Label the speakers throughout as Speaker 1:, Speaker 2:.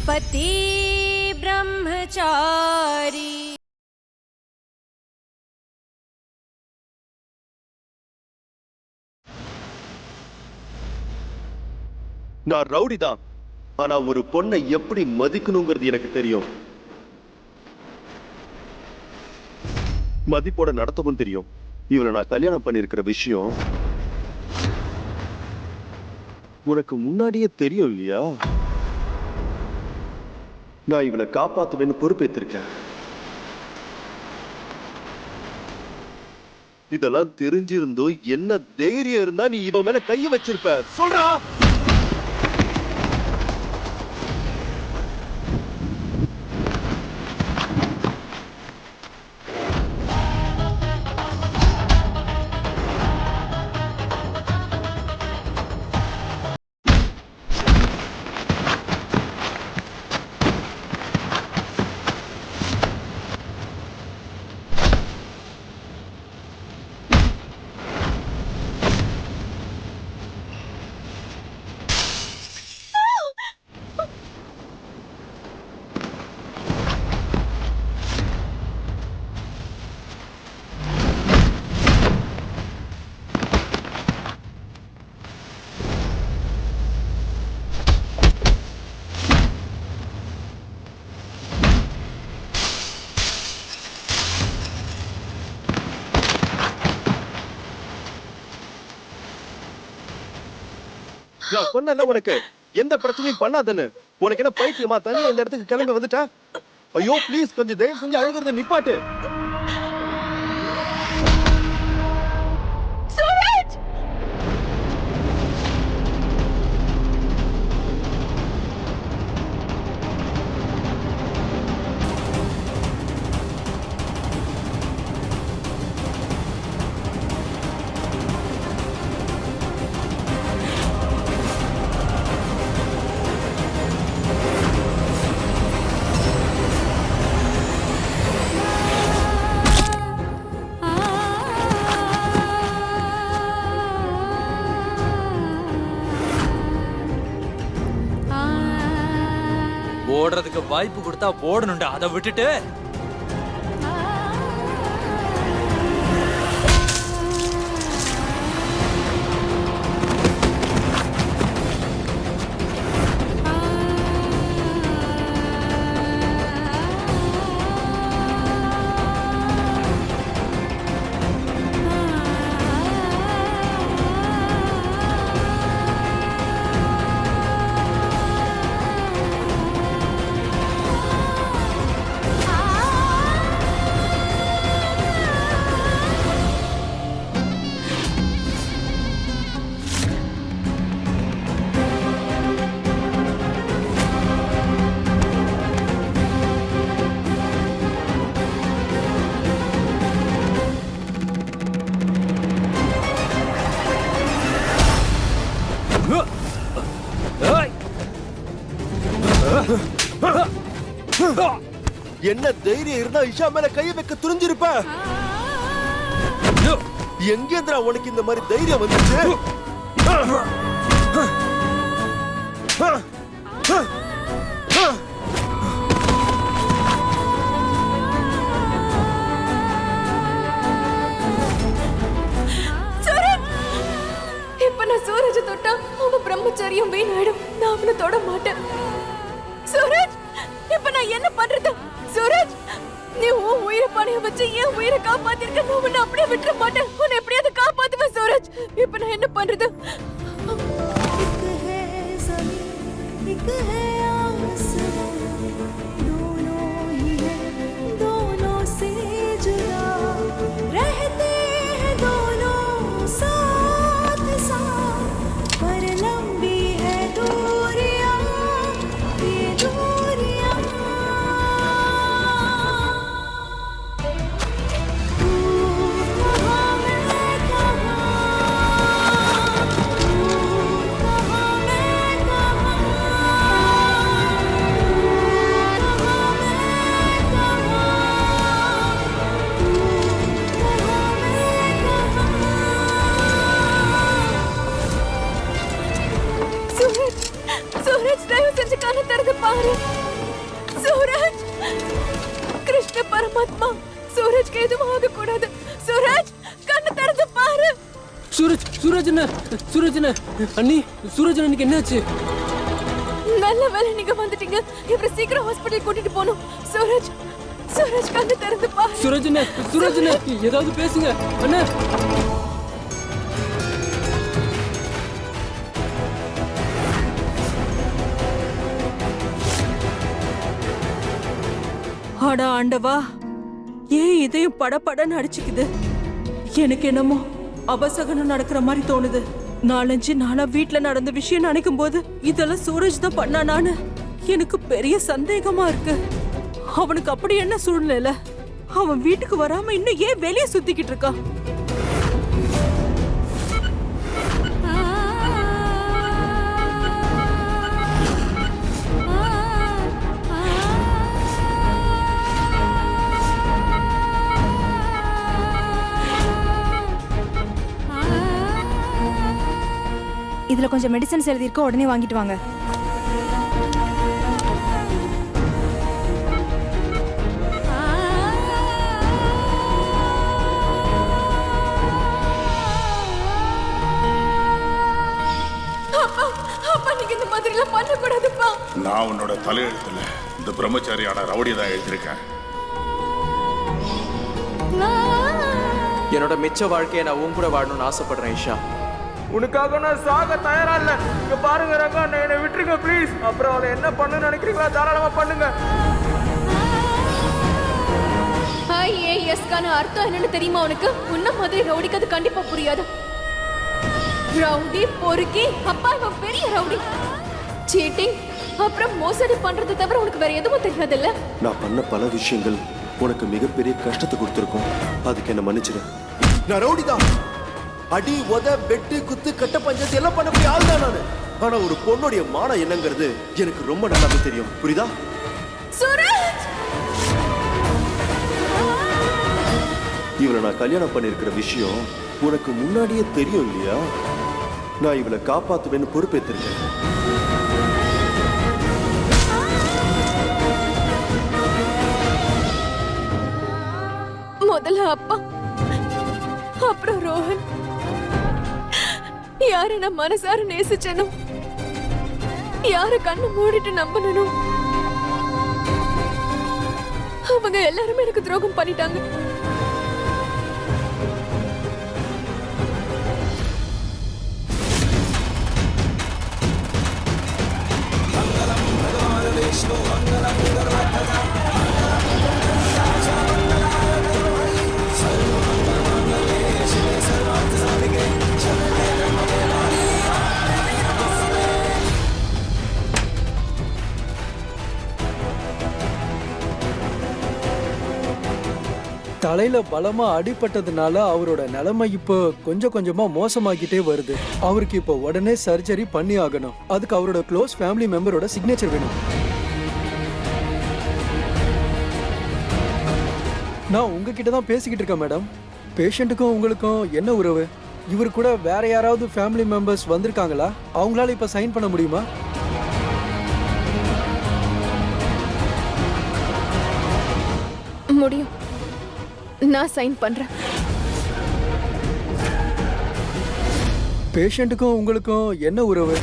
Speaker 1: पति ब्रह्मचारी।
Speaker 2: நான் ரவுடி தான். ஆனா ஒரு பொண்ணை எப்படி மதிக்கணுங்கிறது எனக்கு தெரியும். மதிப்போட நடத்தவும் தெரியும். இவனை நான் கல்யாணம் பண்ணிருக்கிற விஷயம் உனக்கு முன்னாடியே தெரியும் இல்லையா? நான் இவனை காப்பாத்துவேன்னு பொறுப்பேற்றிருக்கேன். இதெல்லாம் தெரிஞ்சிருந்தோம் என்ன தைரியம் இருந்தா நீ இவன் மேல கைய வச்சிருப்ப? சொல்றா. நான் சொன்னேன்ல உனக்கு எந்த பிரச்சனையும் பண்ணாதன்னு. உனக்கு என்ன பைத்தியமா? தண்ணி இந்த இடத்துக்கு கிளம்பி வந்துட்டா? ஐயோ ப்ளீஸ் கொஞ்சம் தயவு செஞ்சு அழுகிறத நிப்பாட்டு.
Speaker 3: ஓடுறதுக்கு வாய்ப்பு கொடுத்தா ஓடணும்டா. அதை விட்டுட்டு என்ன தைரியம் இருந்தா இஷா மேல கைய வைக்க துணிஞ்சிருப்ப. எங்கேந்திரா உனக்கு இந்த மாதிரி தைரியம் வந்துச்சு?
Speaker 1: இப்ப நான் சூரஜ் தொட்டா அவன் பிரம்மச்சரியம் வீணாயிடும். நான் அவனை தொட மாட்டேன். சூரஜ், இப்ப நான் என்ன பண்றது? சூரஜ், நீ உன் உயிரை பணைய வச்சு என் உயிரை காப்பாத்திருக்க. நான் உன்னை அப்படியே விட்டுற மாட்டேன். உன்னை எப்படியாவது காப்பாத்துவேன் சூரஜ். இப்ப நான் என்ன பண்றது? பாரு சூரஜ். கிருஷ்ண பரமாத்மா சூரஜ்க்கு எதுவும் ஆக கூடாது. சூரஜ் கண்ணு திறந்து பாரு.
Speaker 4: சூரஜ் அண்ணா அண்ணி, சூரஜ் அண்ணனுக்கு என்னாச்சு?
Speaker 1: நல்ல வேளை நீங்க வந்துட்டீங்க. இவரை சீக்கிரம் ஹாஸ்பிடல் கூட்டிட்டு போகணும். சூரஜ் கண்ணு திறந்து பாரு.
Speaker 4: சூரஜ் அண்ணா ஏதாவது பேசுங்க அண்ணா.
Speaker 5: அடா ஆண்டவா, ஏன் இதயம் படபடன்னு அடிச்சுக்குது? எனக்கு என்னமோ அபசகனம் நடக்கிற மாதிரி தோணுது. 4-5 நாளா வீட்டுல நடந்த விஷயம் நினைக்கும் போது இதெல்லாம் சூரஜ் தான் பண்ணானான்னு எனக்கு பெரிய சந்தேகமா இருக்கு. அவனுக்கு அப்படி என்ன சூழ்நிலை? அவன் வீட்டுக்கு வராம இன்னும் ஏன் வெளியே சுத்திக்கிட்டு இருக்கான்?
Speaker 6: இதுல கொஞ்சம் மெடிசன்ஸ் எழுதியிருக்க, உடனே வாங்கிட்டு வாங்க.
Speaker 1: அப்பா நீங்க இந்த மாதிரி எல்லாம் பண்ணக்கூடாதுப்பா.
Speaker 7: நான் உன்னோட தலையெழுத்துல இந்த பிரம்மச்சாரியான ரவுடியை தான் எழுதியிருக்கேன்.
Speaker 8: என்னோட மிச்ச வாழ்க்கையை நான் உன் கூட வாழணும்னு ஆசைப்படுறேன் ஈஷா.
Speaker 9: உனக்காக நான் சாக தயாரா இல்ல. இங்க பாருங்க ரங்கா, என்னை விட்டுருங்க ப்ளீஸ். அப்புறம் அவளை என்ன பண்ணு நினைக்கிறீங்களா தாராளமா பண்ணுங்க.
Speaker 1: ஐஏஎஸ்கான அர்த்தம் என்னன்னு தெரியுமா உனக்கு? உன்ன மாதிரி ரவுடிக்கு அது கண்டிப்பா புரியாது. ரவுடி பொறுக்கி, அப்பா இவன் பெரிய ரவுடி. சீட்டிங் அப்புறம் மோசடி பண்றது தவிர உனக்கு வேற எதுவும் தெரியாது இல்ல?
Speaker 3: நான் பண்ண பல விஷயங்கள் உனக்கு மிகப்பெரிய கஷ்டத்தை கொடுத்துருக்கோம். அதுக்கு என்ன மன்னிச்சிடு. நான் ரவுடிதான். அடி உத வெட்டு குத்து கட்ட பஞ்சாயத்து எல்லாம் பண்ணக்கூடிய ஆள் தான் நானு. ஆனா ஒரு பொண்ணுடைய மானம் என்னங்கிறது எனக்கு ரொம்ப நல்லாவே தெரியும். புரியுதா?
Speaker 1: சூரஜ்,
Speaker 3: இவளை நான் கல்யாணம் பண்ணிருக்கிற விஷயம் உனக்கு முன்னாடியே தெரியும் இல்லையா? நான் இவளை காப்பாத்துவேன்னு பொறுப்பேற்றிருக்கேன்.
Speaker 1: முதல்ல அப்பா, அப்புறம் ரோஹன். யார நான் மனசார நேசிச்சனும், யார கண்ணு மூடிட்டு நம்பணும், அவங்க எல்லாருமே எனக்கு துரோகம் பண்ணிட்டாங்க.
Speaker 4: தலையில பலமா அடிபட்டதுனால அவரோட நிலைமை இப்போ கொஞ்சம் கொஞ்சமா மோசமாகிட்டே வருது. அவருக்கு இப்போ உடனே சர்ஜரி பண்ணி ஆகணும். அதுக்கு அவரோட க்ளோஸ் ஃபேமிலி மெம்பரோட சிக்னேச்சர் வேணும். நான் உங்ககிட்ட தான் பேசிக்கிட்டு இருக்கேன் மேடம். பேஷண்ட்டுக்கும் உங்களுக்கும் என்ன உறவு? இவர் கூட வேற யாராவது ஃபேமிலி மெம்பர்ஸ் வந்திருக்காங்களா? அவங்களால இப்ப சைன் பண்ண முடியுமா?
Speaker 1: முடியும், நான் சைன் பண்றேன்.
Speaker 4: பேஷண்ட்டுக்கும் உங்களுக்கும் என்ன உறவு?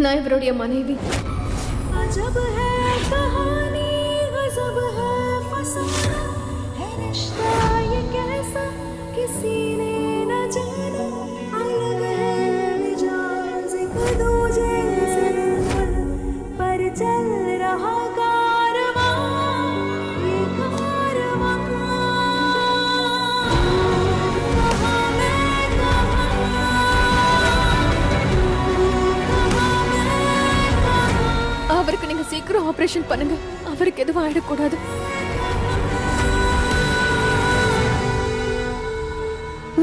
Speaker 1: நான் இவருடைய மனைவி. அவருக்கு நீங்க சீக்கிரம் ஆபரேஷன் பண்ணுங்க. அவருக்கு எதுவும் ஆயிடக்கூடாது.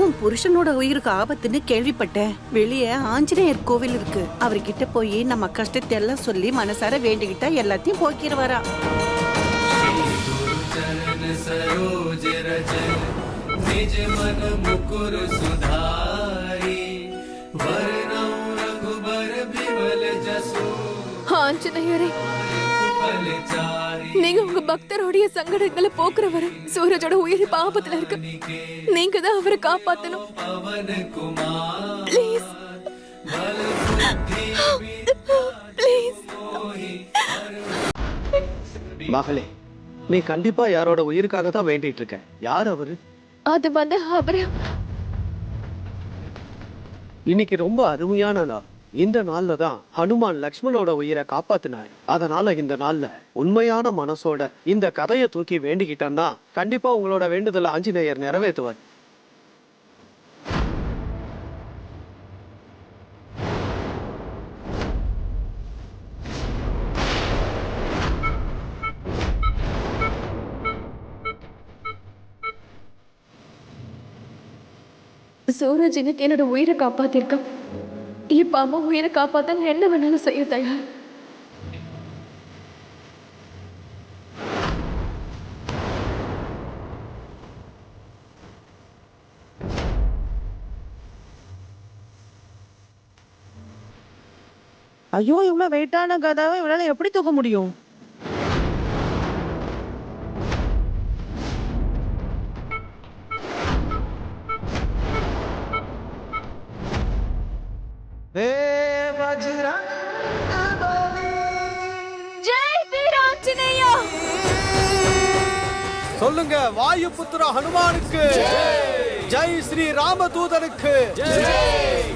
Speaker 10: உன் புருஷனோட உயிருக்கு ஆபத்துன்னு கேள்விப்பட்டேன். வெளியே ஆஞ்சநேயர் கோவில் இருக்கு. அவர்கிட்ட போய் நம்ம கஷ்டத்தை எல்லாம் சொல்லி மனசார வேண்டிக்கிட்டா எல்லாத்தையும் போக்கிடுவாரா.
Speaker 1: ஆஞ்சநேயரே, நீங்க உங்க பக்தருடைய சங்கடங்களை போக்குறவரு. சூரஜோட உயிர் பாபத்துல இருக்கு. நீங்க தான் அவரை காப்பாத்தணும். Please please.
Speaker 8: மகளே, நீ கண்டிப்பா யாரோட உயிருக்காக தான் வேண்டிட்டு இருக்க. யார் அவரு?
Speaker 1: அது வந்து அவரு.
Speaker 8: இன்னைக்கு ரொம்ப அருமையான நாள். இந்த நாள்ல தான் ஹனுமான் லக்ஷ்மணோட உயிரை காப்பாத்தினார். அதனால இந்த நாள்ல உண்மையான மனசோட இந்த கதையை தூக்கி வேண்டிக்கிட்டா கண்டிப்பா உங்களோட வேண்டுதலை ஆஞ்சநேயர் நிறைவேற்றுவார்.
Speaker 1: சூரஜ் இன்னைக்கு என்னோட உயிரை காப்பாத்திருக்கான். இப்ப அம்மா உயிரை காப்பாத்த நான் என்ன வேணாலும் செய்ய தயார்.
Speaker 5: ஐயோ, இவ்வளவு வெயிட்டான கதாவை இவளால எப்படி தூக்க முடியும்?
Speaker 1: ஜெய் வீராஞ்சனேயா.
Speaker 4: சொல்லுங்க, வாயு புத்திர ஹனுமானுக்கு ஜெய், ஸ்ரீ ராமதூதனுக்கு ஜெய்.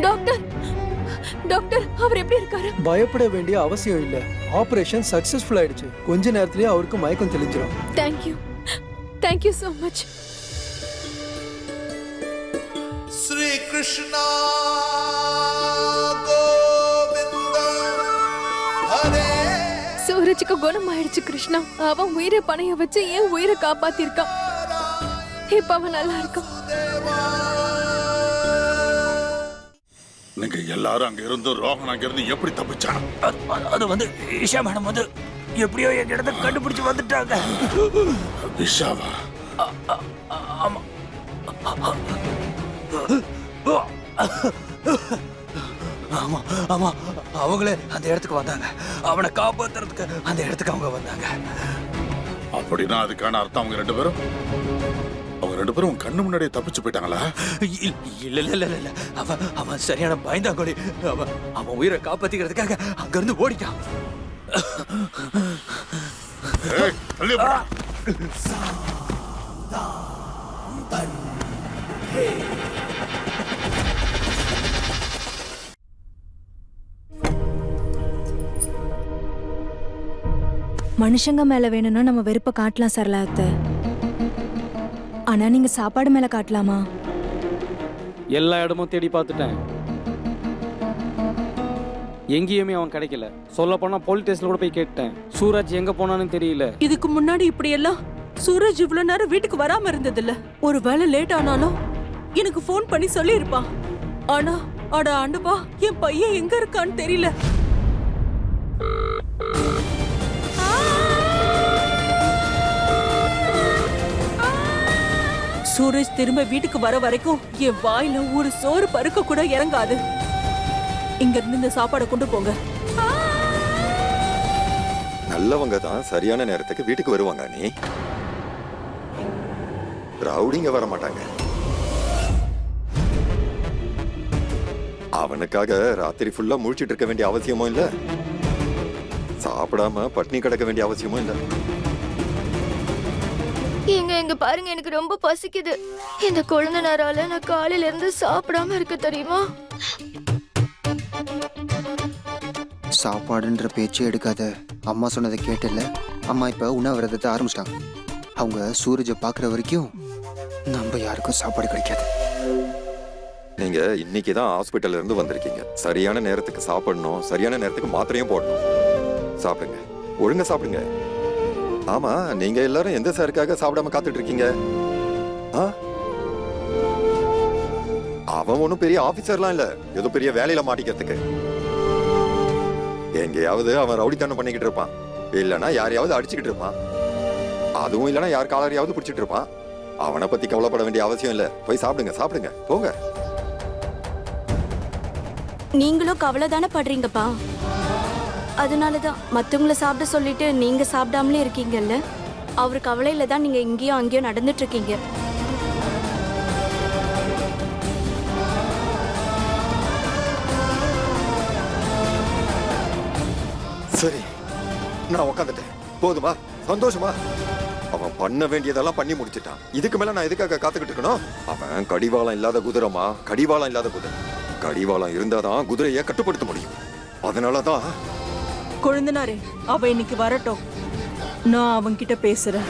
Speaker 1: டாக்டர், டாக்டர், அவர் எப்படி இருக்காரு?
Speaker 4: பயப்பட வேண்டிய அவசியம் இல்ல. ஆபரேஷன் சக்சஸ்ஃபுல் ஆயிடுச்சு. கொஞ்ச நேரத்திலேயே அவருக்கு மயக்கம் தெளிஞ்சிடும்.
Speaker 1: Thank you, thank you so much.
Speaker 3: Shri Krishna Govinda Hare.
Speaker 1: சூரஜுக்கு குணம் ஆயிடுச்சு கிருஷ்ணா. அவன் உயிரை பணைய வச்சு ஏன் உயிரை காப்பாத்திருக்கான். இப்ப அவன் நல்லா இருக்கான்.
Speaker 7: நீங்க எல்லாரும் அங்க இருந்து ரோஹன் அங்க இருந்து எப்படி தப்பிச்சான்?
Speaker 9: அது வந்து ஈஷா மேடம் வந்து எப்படியோ எங்க இடத்த கண்டுபிடிச்சு வந்துட்டாங்க.
Speaker 7: விஷாவா?
Speaker 9: ஆமா, ஆமா, ஆமா, அவங்களே அந்த இடத்துக்கு வந்தாங்க. அவனை காப்பாத்துறதுக்கு அந்த இடத்துக்கு அவங்க வந்தாங்க.
Speaker 7: அப்படின்னா அதுக்கான அர்த்தம் அவங்க ரெண்டு பேரும் உன் கண்ணு முன்னாடியே தப்பிச்சு போயிட்டாங்களா?
Speaker 9: இல்ல இல்ல இல்ல இல்ல, அவன் சரியான பயந்தாங்கோலி. அவன் உயிரை காப்பாத்திக்கிறதுக்காக அங்க இருந்து ஓடிட்டான்.
Speaker 7: ஏய், தள்ளி போடா.
Speaker 6: மனுஷங்க மேல வேணும்னா நம்ம வெறுப்ப காட்டலாம் சரளா அத்தை. ஆனா நீங்க சாப்பாடு மேல காட்டலாமா?
Speaker 11: எல்லா இடமும் தேடி பார்த்துட்டேன். எங்கேயுமே அவன் கிடைக்கல. சொல்ல போனா போலீஸ் ஸ்டேஷன்ல கூட போய் கேட்டேன். சூரஜ் எங்க போனான்னு தெரியல.
Speaker 5: இதுக்கு முன்னாடி இப்படி எல்லாம் சூரஜ் இவ்வளவு நேரம் வீட்டுக்கு வராம இருந்ததில்ல. ஒரு வேளை லேட் ஆனாலும் எனக்கு ஃபோன் பண்ணி சொல்லி இருப்பான். ஆனா அட ஆண்டவா, என் பையன் எங்க இருக்கான்னு தெரியல. சூரஜ் திரும்ப வீட்டுக்கு வர வரைக்கும் என் வாயில ஒரு சோறு பருக்க கூட இறங்காது. இங்க இருந்து இந்த சாப்பாடை கொண்டு போங்க.
Speaker 12: நல்லவங்க தான் சரியான நேரத்துக்கு வீட்டுக்கு வருவாங்க. நீ ரவுடிங்க வர மாட்டாங்க. அவனுக்காக ராத்திரி ஃபுல்லா முழிச்சிட்டு இருக்க வேண்டிய அவசியமும் இல்ல, சாப்பிடாம பட்னி கிடக்க வேண்டிய அவசியமும் இல்ல.
Speaker 1: எங்க பாருங்க, எனக்கு ரொம்ப பசிக்குது. இந்த குழந்தை நேரால நான் காலையில இருந்து சாப்பிடாம இருக்க தெரியுமா?
Speaker 13: சாப்பாடுன்ற பேச்சே எடுக்காத. அம்மா சொன்னதை கேட்டல. அம்மா இப்போ உண்ணாவிரதத்தை ஆரம்பிச்சிட்டாங்க. அவங்க சூரஜை பார்க்குற வரைக்கும் நம்ம யாருக்கும் சாப்பாடு கிடைக்காது.
Speaker 12: நீங்க இன்னைக்கு தான் ஹாஸ்பிட்டல்ல இருந்து வந்திருக்கீங்க. சரியான நேரத்துக்கு சாப்பிடணும், சரியான நேரத்துக்கு மாத்திரையும் போடணும். சாப்பிடுங்க, ஒழுங்கா சாப்பிடுங்க. ஆமா, நீங்க எல்லாரும் எந்த சாருக்காக சாப்பிடாம காத்துட்டு இருக்கீங்க? ஆ? அவன் ஒன்றும் பெரிய ஆபீசர்லாம் இல்ல, ஏதோ பெரிய வேலையில மாட்டிக்கிறதுக்கு. எங்கேயாவது அவன் ரவுடித்தனம் பண்ணிக்கிட்டு இருப்பான், இல்லைன்னா யாரையாவது அடிச்சுக்கிட்டு இருப்பான், அதுவும் இல்லைன்னா யார் காலரையாவது பிடிச்சிட்டு இருப்பான். அவனை பத்தி கவலைப்பட வேண்டிய அவசியம் இல்ல. போய் சாப்பிடுங்க, சாப்பிடுங்க, போங்க.
Speaker 1: நீங்களும் கவலை தானே படுறீங்கப்பா. அதனாலதான் மத்தவங்கள சாப்பிட சொல்லிட்டு நீங்க சாப்பிடாமலே இருக்கீங்கல்ல. அவரு கவலையில தான் நீங்க இங்கேயும் அங்கேயும் நடந்துட்டு இருக்கீங்க.
Speaker 12: சரி, நான் உட்காந்துட்டேன். போதுமா? சந்தோஷமா? அவன் பண்ண வேண்டியதெல்லாம் பண்ணி முடிச்சிட்டான். இதுக்கு மேல நான் எதுக்காக காத்துக்கிட்டு இருக்கணும்? அவன் கடிவாளம் இல்லாத குதிரைமா, கடிவாளம் இல்லாத குதிரை. கடிவாளம் இருந்தாதான் குதிரையை கட்டுப்படுத்த முடியும். அதனாலதான்
Speaker 5: கொழுந்தனாரே, அவ இன்னைக்கு வரட்டும், நான் அவன்கிட்ட பேசுறேன்.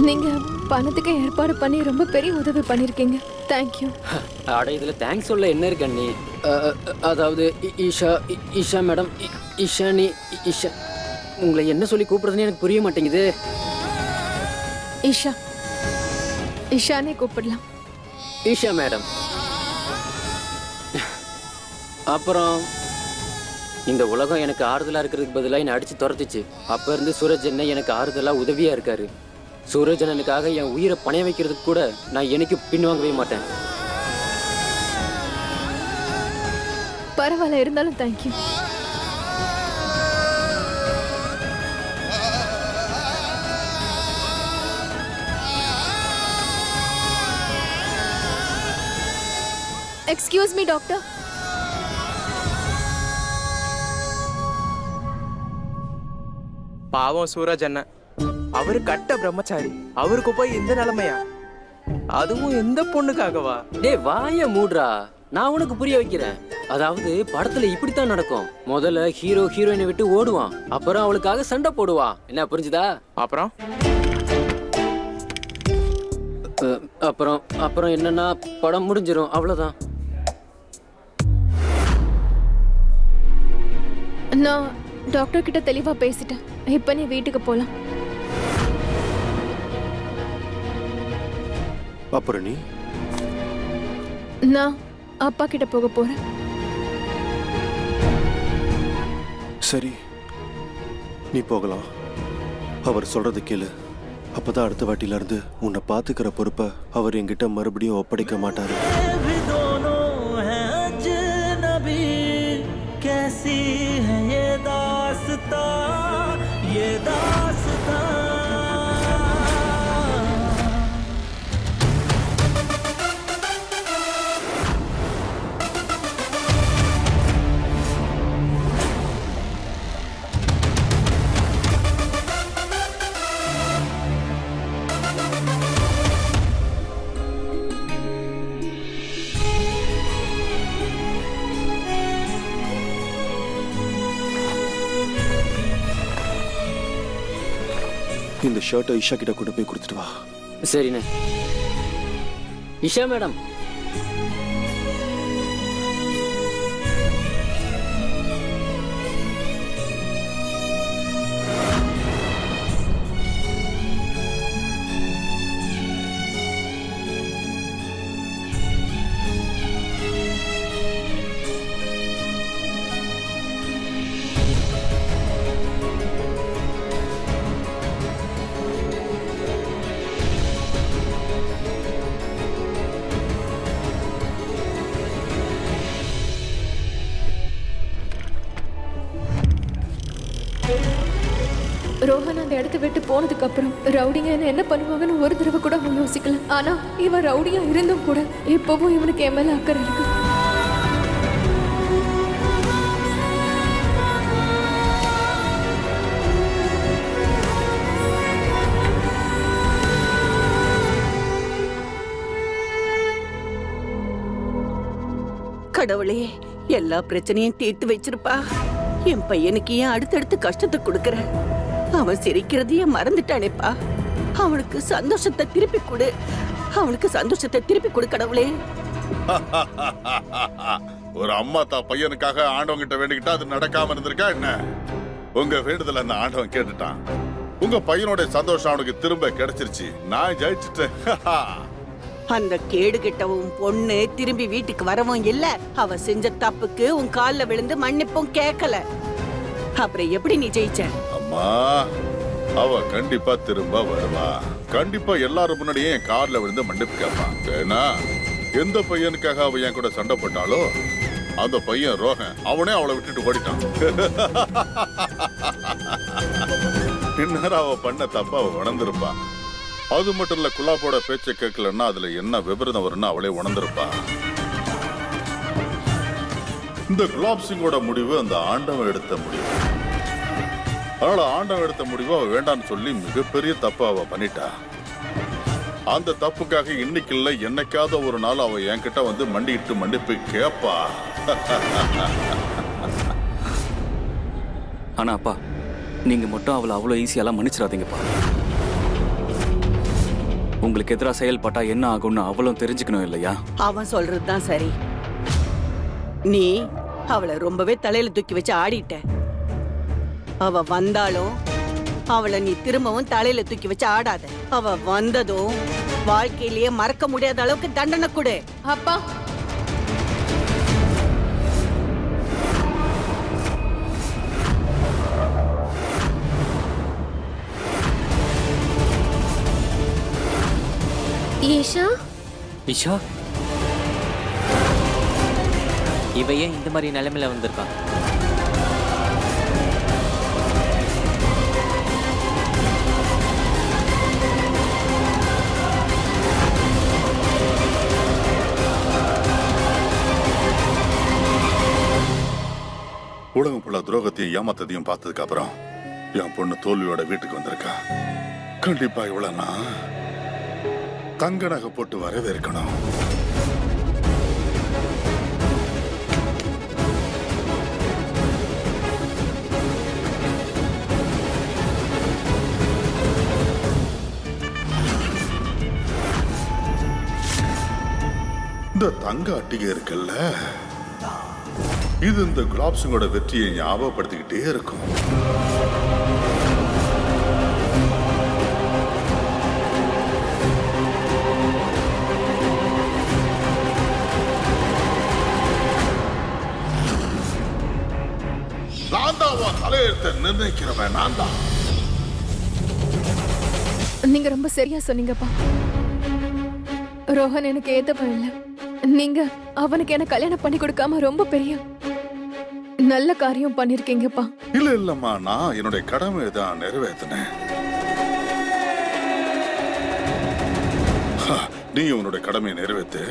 Speaker 1: நீங்க பணத்துக்கு ஏற்பாடு பண்ணி ரொம்ப பெரிய உதவி பண்ணிருக்கீங்க. தேங்க்யூ.
Speaker 11: அட இதுல தேங்க்ஸ் சொல்ல என்ன இருக்கு அண்ணி? அதாவது ஈஷா மேடம், ஈஷா உங்களை என்ன சொல்லி கூப்பிடுறதுன்னு எனக்கு புரிய மாட்டேங்குது.
Speaker 1: ஈஷானே கூப்பிடலாம்.
Speaker 11: ஈஷா மேடம். அப்புறம் இந்த உலகம் எனக்கு ஆறுதலா இருக்கிறதுக்கு பதிலாக என்னை அடிச்சு துரத்துச்சு. அப்ப இருந்து சூரஜ் என்ன எனக்கு ஆறுதலா உதவியா இருக்காரு. சூரஜனனுக்காக என் உயிரை பணைய வைக்கிறதுக்கு கூட நான் எனக்கு பின்வாங்கவே மாட்டேன்.
Speaker 1: பரவாயில்ல, இருந்தாலும் தேங்க்யூ. Excuse me doctor.
Speaker 9: பாவம் சூரஜ் அண்ணன், அவரு கட்ட பிரம்மச்சாரி, அவருக்கு போய் இந்த நிலைமையா? அதுவும் எந்த பொண்ணுக்காகவா?
Speaker 11: டேய் வாய மூடுறா, நான் உனக்கு புரிய வைக்கிறேன். அதாவது படத்துல இப்படித்தான் நடக்கும். முதல்ல ஹீரோ ஹீரோயினை விட்டு ஓடுவான், அப்புறம் அவளுக்காக சண்டை போடுவான். என்ன புரிஞ்சுதா?
Speaker 9: அப்புறம்
Speaker 11: அப்புறம் அப்புறம் என்னன்னா படம் முடிஞ்சிரும், அவ்வளவுதான்.
Speaker 1: நான் டாக்டர் கிட்ட தெளிவா பேசிட்டேன். இப்ப நீ வீட்டுக்கு போலாம்.
Speaker 3: அப்புறம் நீ?
Speaker 1: நான் அப்பா கிட்ட போக போறேன்.
Speaker 3: சரி, நீ போகலாம். அவர் சொல்றது கேளு. அப்பதான் அடுத்த வாட்டில இருந்து உன்னை பாத்துக்கிற பொறுப்பை அவர் என்கிட்ட மறுபடியும் ஒப்படைக்க மாட்டாரு. कैसी है ये दास्तां, ये दास्तां। இந்த ஷர்ட்டை இஷா கிட்ட கொண்டு போய் கொடுத்துட்டு வா.
Speaker 11: சரிண்ணே. இஷா மேடம்,
Speaker 1: ரோஹன் அந்த இடத்த விட்டு போனதுக்கு அப்புறம் ரவுடிங்க என்ன பண்ணுவாங்கன்னு ஒரு தடவை கூட அவன் யோசிக்கல. ஆனா இவன் ரவுடியா இருந்தும் கூட இப்பவும் இவனுக்கு என் மேல அக்கறை இருக்கு.
Speaker 10: கடவுளே, எல்லா பிரச்சனையும் தீர்த்து வச்சிருப்பா. என் பையனுக்கு ஏன் அடுத்தடுத்து கஷ்டத்தை கொடுக்கற? அவன் சிரிக்கிறதையே மறந்துட்டானேப்பா. அவனுக்கு சந்தோஷத்தை திருப்பி கொடு. அவனுக்கு சந்தோஷத்தை திருப்பி கொடு கடவுளே.
Speaker 7: ஒரு அம்மா தான் பையனுக்காக ஆண்டவன் கிட்ட வேண்டிக்கிட்டா அது நடக்காம இருந்திருக்கா என்ன? உங்க வேண்டுதல அந்த ஆண்டவன் கேட்டுட்டான். உங்க பையனோட சந்தோஷம் அவனுக்கு திரும்ப கிடைச்சிருச்சு. நான் ஜெயிச்சுட்டேன்.
Speaker 10: அந்த கேடு கெட்டவும் பொண்ணு திரும்பி வீட்டுக்கு வரவும் இல்ல. அவ செஞ்ச தப்புக்கு உன் கால்ல விழுந்து மன்னிப்பும் கேட்கல. அப்புறம் எப்படி நீ ஜெயிச்ச?
Speaker 7: அம்மா, அவ கண்டிப்பா திரும்ப வருவா. கண்டிப்பா எல்லாரும் முன்னாடியே என் கார்ல விழுந்து மன்னிப்பு கேட்பான். ஏன்னா எந்த பையனுக்காக அவ என் கூட சண்டை போட்டாலோ அந்த பையன் ரோஹன் அவனே அவளை விட்டுட்டு ஓடிட்டான். இந்நேரம் அவ பண்ண தப்ப அவ உணர்ந்திருப்பா. அது மட்டும் இல்ல, குலாப்போட பேச்சை கேட்கலன்னா அதுல என்ன விபரீதம் வரும்னு அவளே உணர்ந்திருப்பா. இந்த குலாப் சிங்கோட முடிவு அந்த ஆண்டவன் எடுத்த முடிவு. அதனால ஆண்டவன் எடுத்த முடிவு அவ வேண்டான்னு சொல்லி மிகப்பெரிய தப்பு அவ பண்ணிட்டா. அந்த தப்புக்காக இன்னைக்கு இல்ல என்னைக்காவது ஒரு நாள் அவ என்கிட்ட வந்து மண்டிட்டு மன்னிப்பு கேப்பா.
Speaker 14: ஆனா அப்பா, நீங்க மட்டும் அவளை அவ்வளவு ஈஸியாலாம் மன்னிச்சிடாதீங்கப்பா. உங்களுக்கு எதிராக செயல்பட்டா என்ன ஆகும்னு அவளும் தெரிஞ்சுக்கணும் இல்லையா?
Speaker 10: அவன் சொல்றதுதான் சரி. நீ அவளை ரொம்பவே தலையில தூக்கி வச்சு ஆடிட்ட. அவ வந்தாலும் அவளை நீ திரும்பவும் தலையில தூக்கி வச்சு ஆடாத. அவ வந்ததும் வாழ்க்கையிலேயே மறக்க முடியாத அளவுக்கு தண்டனை கொடு.
Speaker 1: அப்பா,
Speaker 15: ஈஷா,
Speaker 11: இஷா, இவ ஏன் இந்த மாதிரி நிலைமையில வந்திருக்கான்?
Speaker 7: உலகம் புள்ள துரோகத்தையும் ஏமாத்ததையும் பார்த்ததுக்கு அப்புறம் என் பொண்ணு தோல்வியோட வீட்டுக்கு வந்திருக்கா. கண்டிப்பா இவ்வளவு நான் தங்க நகை போட்டு வரவேற்கணும். இந்த தங்க அட்டிகை இருக்குல்ல, இது இந்த குலாப் சிங்கோட வெற்றியை ஞாபகப்படுத்திக்கிட்டே இருக்கும். நான் தான் தலையெழுத்தை நிர்ணயிக்கிறவன். நான் தான்.
Speaker 1: நீங்க ரொம்ப சரியா சொன்னீங்கப்பா. ரோஹன் எனக்கு ஏத்தப்ப இல்ல. நீங்க அவனுக்கு என்ன கல்யாணம் பண்ணி கொடுக்காம ரொம்ப பெரிய நல்ல காரியம் பண்ணிருக்கீங்கப்பா.
Speaker 7: இல்ல இல்லம்மா, நான் என்னுடைய கடமை தான் நிறைவேற்றினேன். நீ உன்னுடைய கடமையை நிறைவேற்று,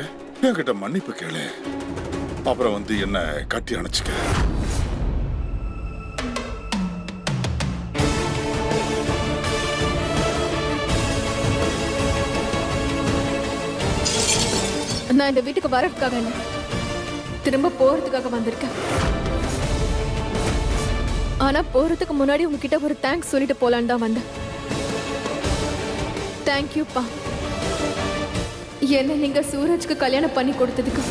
Speaker 7: என்கிட்ட மன்னிப்பு கேளு, அப்புறம் வந்து என்ன கட்டி அணைச்சுக்க.
Speaker 1: நான் இந்த வீட்டுக்கு வரதுக்காக இல்ல, திரும்ப போறதுக்காக வந்திருக்கேன். ஆனா போறதுக்கு முன்னாடி உங்ககிட்ட ஒரு தேங்க்ஸ் சொல்லிட்டு போலான்னு தான் வந்தேன். தேங்க்யூப்பா, என்ன நீங்க சூரஜ்க்கு கல்யாணம் பண்ணி கொடுத்ததுக்கு.